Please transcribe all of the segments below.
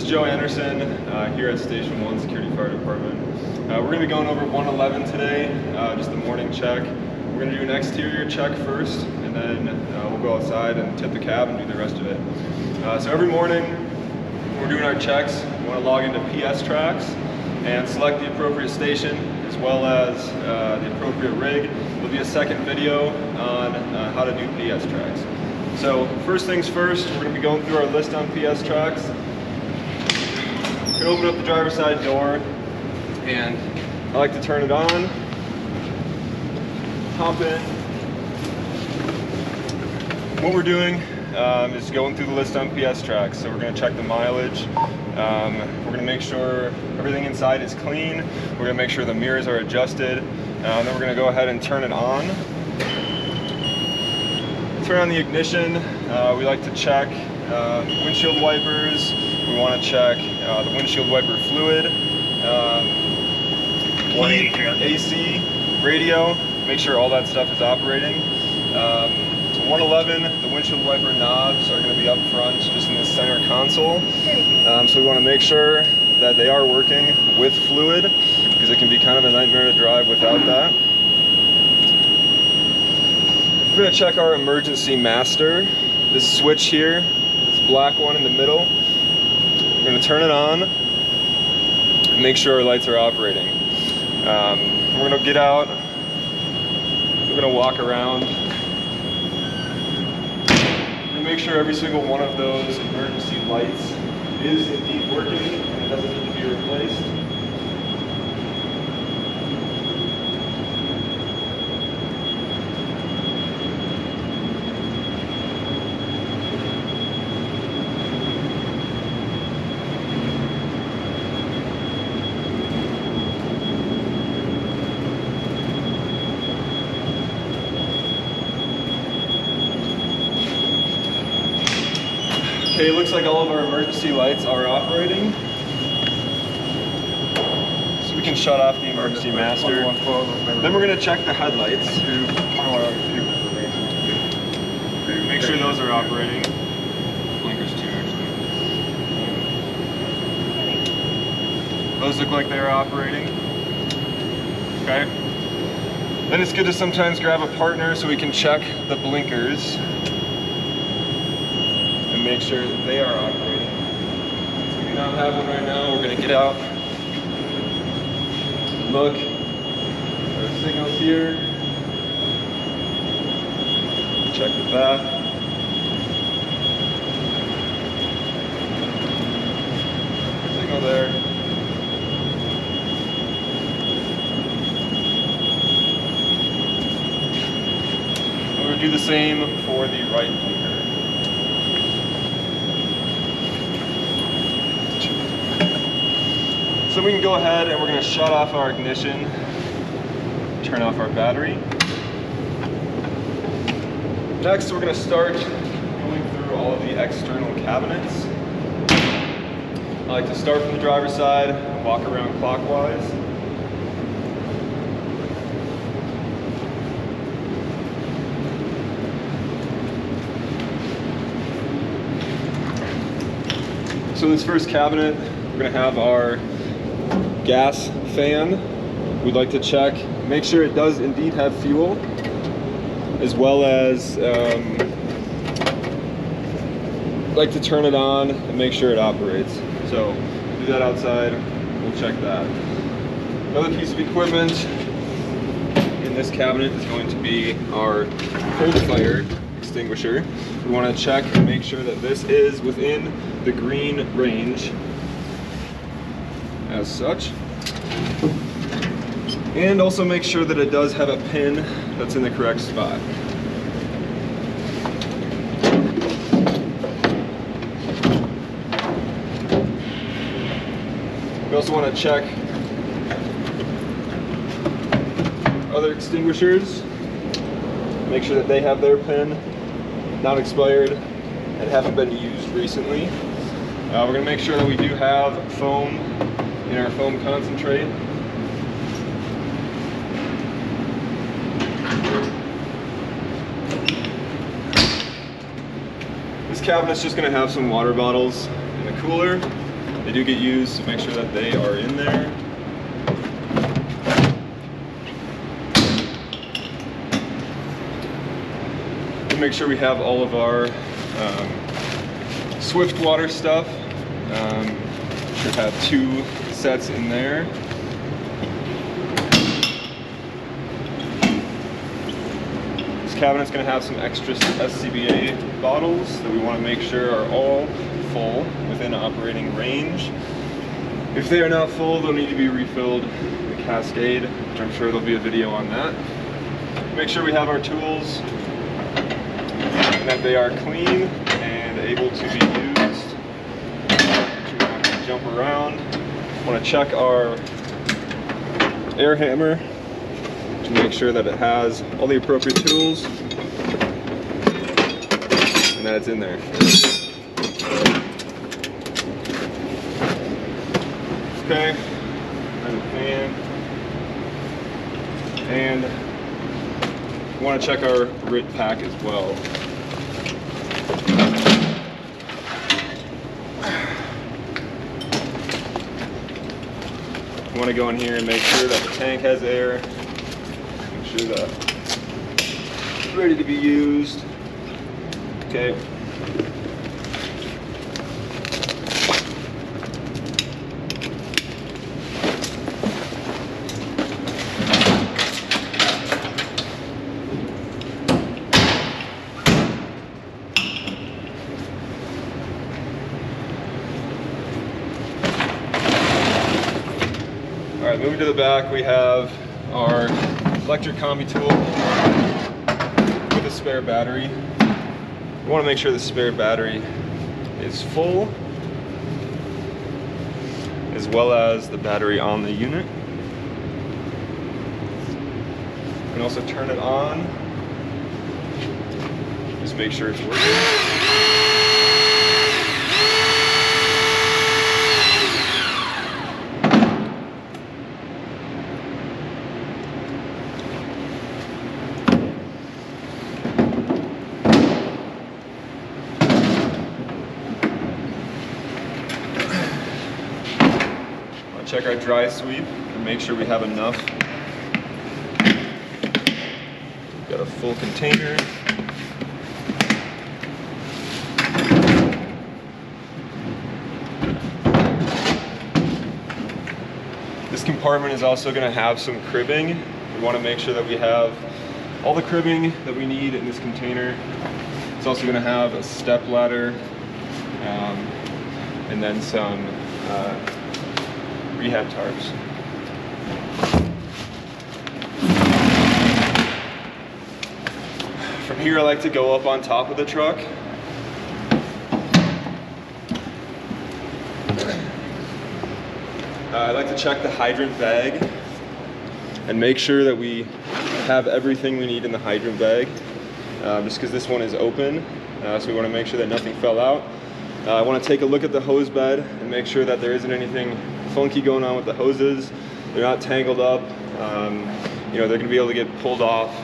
Joe Anderson here at Station 1 Security Fire Department. We're going to be going over 111 today, just the morning check. We're going to do an exterior check first, and then we'll go outside and tip the cab and do the rest of it. So every morning when we're doing our checks, we want to log into PSTrax and select the appropriate station as well as the appropriate rig. There'll be a second video on how to do PSTrax. So first things first, we're going to be going through our list on PSTrax. We're going to open up the driver's side door, and I like to turn it on, hop in. What we're doing is going through the list on PSTrax. So we're going to check the mileage. We're going to make sure everything inside is clean. We're going to make sure the mirrors are adjusted. Then we're going to go ahead and turn it on. Turn on the ignition. We like to check windshield wipers. We want to check the windshield wiper fluid, heat, AC, radio, make sure all that stuff is operating. So 111, the windshield wiper knobs are going to be up front, just in the center console. So we want to make sure that they are working with fluid, because it can be kind of a nightmare to drive without that. We're going to check our emergency master. This switch here, this black one in the middle, we're going to turn it on and make sure our lights are operating. We're going to get out, we're going to walk around, we're going to make sure every single one of those emergency lights is indeed working and it doesn't need to be replaced. Okay, it looks like all of our emergency lights are operating. So we can shut off the emergency master. Then we're going to check the headlights. Make sure those are operating. Blinkers too, actually. Those look like they're operating. Okay. Then it's good to sometimes grab a partner so we can check the blinkers and make sure that they are operating. Since we do not have one right now, we're going to get out, look at our signals here, check the back. Signal there. And we'll do the same for the right blinker. So we can go ahead and we're going to shut off our ignition, turn off our battery. Next, we're going to start going through all of the external cabinets. I like to start from the driver's side and walk around clockwise. So in this first cabinet, we're going to have our gas fan. We'd like to check, make sure it does indeed have fuel, as well as like to turn it on and make sure it operates. So do that outside, we'll check that. Another piece of equipment in this cabinet is going to be our cold fire extinguisher. We want to check and make sure that this is within the green range as such, and also make sure that it does have a pin that's in the correct spot. We also want to check other extinguishers, make sure that they have their pin, not expired, and haven't been used recently. We're going to make sure that we do have foam in our foam concentrate. This cabinet's just going to have some water bottles in the cooler. They do get used, so make sure that they are in there. Make sure we have all of our Swift water stuff. Should have 2 sets in there. This cabinet's going to have some extra SCBA bottles that we want to make sure are all full within operating range. If they are not full, they'll need to be refilled in the Cascade, which I'm sure there'll be a video on that. Make sure we have our tools and that they are clean and able to be used. Make sure we don't have to jump around. Want to check our air hammer to make sure that it has all the appropriate tools and that it's in there. Okay, and the fan. And we want to check our RIT pack as well. We want to go in here and make sure that the tank has air, make sure that it's ready to be used. Okay. All right, moving to the back, we have our electric combi tool with a spare battery. We want to make sure the spare battery is full, as well as the battery on the unit. You can also turn it on. Just make sure it's working. Check our dry sweep and make sure we have enough. We've got a full container. This compartment is also going to have some cribbing. We want to make sure that we have all the cribbing that we need in this container. It's also going to have a step ladder and then some rehab tarps. From here, I like to go up on top of the truck. I like to check the hydrant bag and make sure that we have everything we need in the hydrant bag, just because this one is open, so we want to make sure that nothing fell out. I want to take a look at the hose bed and make sure that there isn't anything funky going on with the hoses. They're not tangled up. You know, they're going to be able to get pulled off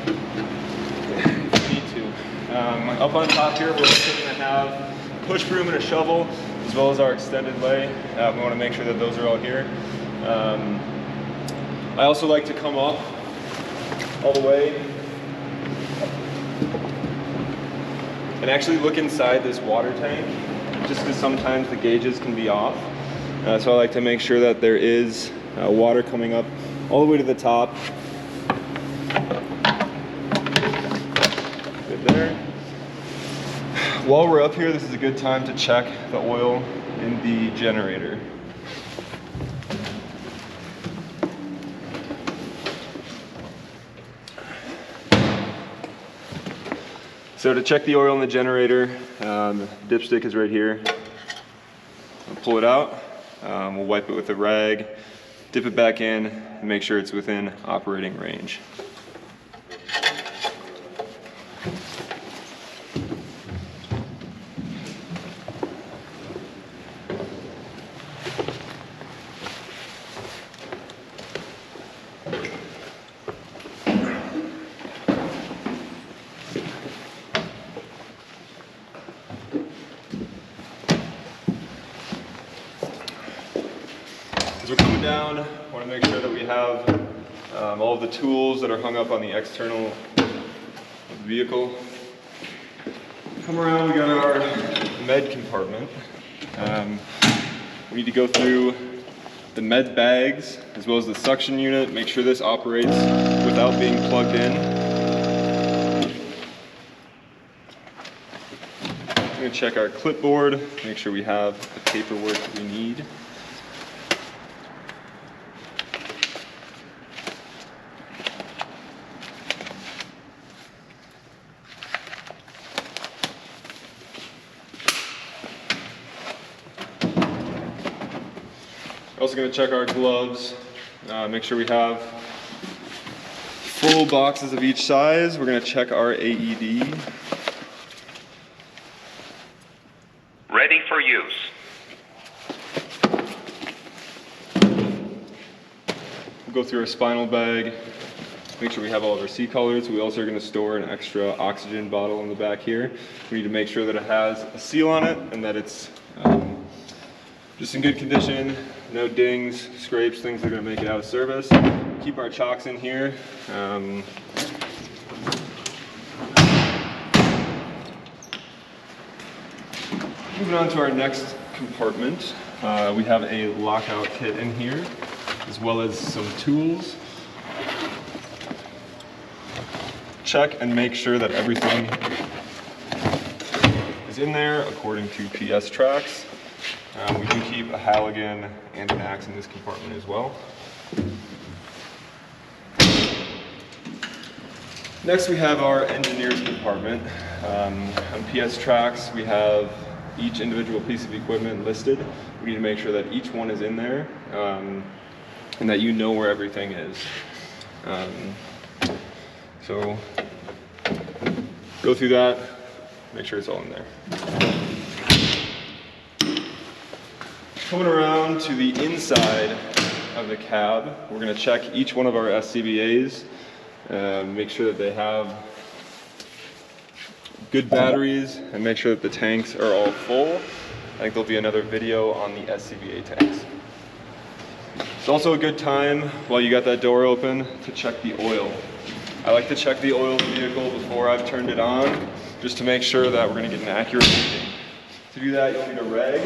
if we need to. Up on top here, we're also going to have a push broom and a shovel, as well as our extended lay. We want to make sure that those are all here. I also like to come up all the way and actually look inside this water tank, just because sometimes the gauges can be off. So I like to make sure that there is water coming up all the way to the top. Good there. While we're up here, this is a good time to check the oil in the generator. So to check the oil in the generator, dipstick is right here. I'll pull it out. We'll wipe it with a rag, dip it back in, and make sure it's within operating range. As we're coming down, I want to make sure that we have all of the tools that are hung up on the external of the vehicle. Come around, we got our med compartment. We need to go through the med bags as well as the suction unit, make sure this operates without being plugged in. I'm going to check our clipboard, make sure we have the paperwork that we need. Also going to check our gloves, make sure we have full boxes of each size. We're going to check our AED. Ready for use. We'll go through our spinal bag, make sure we have all of our C-collars. We also are going to store an extra oxygen bottle in the back here. We need to make sure that it has a seal on it and that it's just in good condition, no dings, scrapes, things that are going to make it out of service. Keep our chocks in here. Moving on to our next compartment, we have a lockout kit in here, as well as some tools. Check and make sure that everything is in there according to PS tracks. We do keep a Halligan and an axe in this compartment as well. Next we have our engineer's compartment. On PS tracks we have each individual piece of equipment listed. We need to make sure that each one is in there and that you know where everything is. So go through that, make sure it's all in there. Coming around to the inside of the cab, we're going to check each one of our SCBAs, make sure that they have good batteries, and make sure that the tanks are all full. I think there'll be another video on the SCBA tanks. It's also a good time, while you got that door open, to check the oil. I like to check the oil of the vehicle before I've turned it on, just to make sure that we're going to get an accurate reading. To do that, you'll need a rag.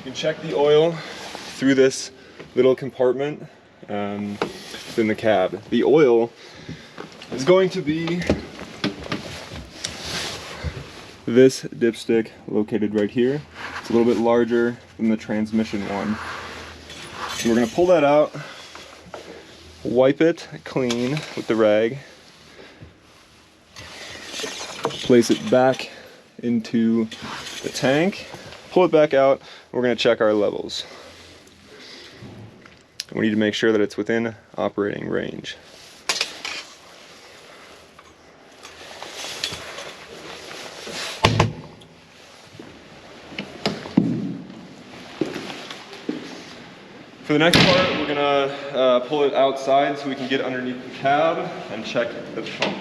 You can check the oil through this little compartment within the cab. The oil is going to be this dipstick located right here. It's a little bit larger than the transmission one. So we're going to pull that out, wipe it clean with the rag, place it back into the tank, pull it back out. We're going to check our levels. We need to make sure that it's within operating range. For the next part, we're going to pull it outside so we can get underneath the cab and check the pump.